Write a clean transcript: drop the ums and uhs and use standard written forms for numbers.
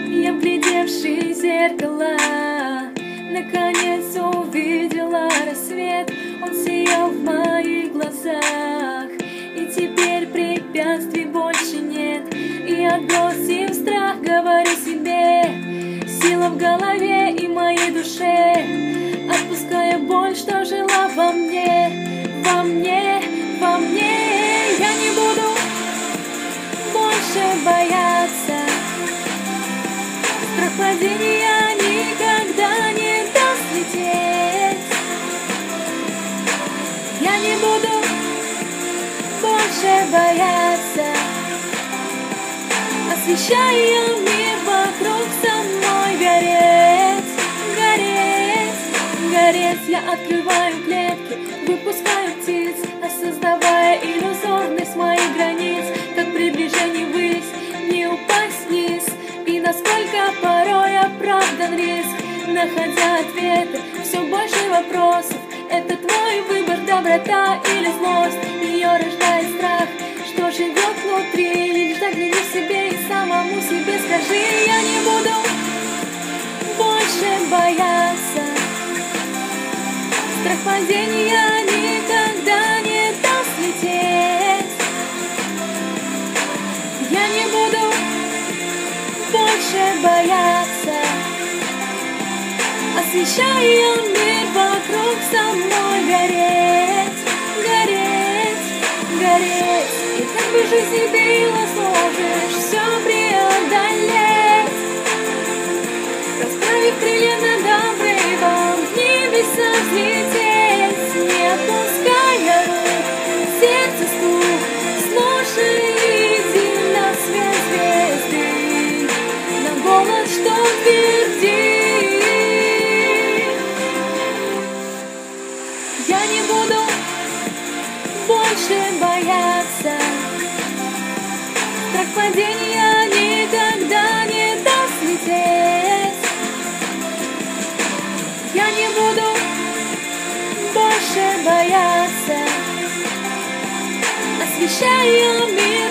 Я, вглядевшись в зеркало, наконец увидела рассвет. Он сиял в моих глазах, и теперь препятствий больше нет. И отбросив страх, говорю себе, сила в голове и моей душе, отпуская боль, что жила во мне, во мне, во мне. Я не буду больше бояться. Страх падения никогда не даст лететь. Я не буду больше бояться. Освещая мир вокруг, со мной гореть, гореть, гореть. Я открываю клетки, выпускаю птиц, осознавая иллюзорность моих границ. Как при движении ввысь, не упасть вниз. И насколько порой оправдан риск, находя ответы, все больше вопросов. Это твой выбор, доброта или злость. Ее рождает страх, что живет внутри. Лишь загляни в себе и самому себе скажи: я не буду больше бояться. Страх падения никогда не даст лететь. Я не буду больше бояться. Освещая мир вокруг, со мной гореть, гореть, гореть. И как бы жизнь била, сможешь все преодолеть. Расправив крылья над обрывом, в небеса взлететь, не отпуская рук, сердце стук, слушай, иди на свет звезды, на голос, что твердит. Я не буду больше бояться. Страх падения никогда не даст лететь. Я не буду больше бояться. Освещая мир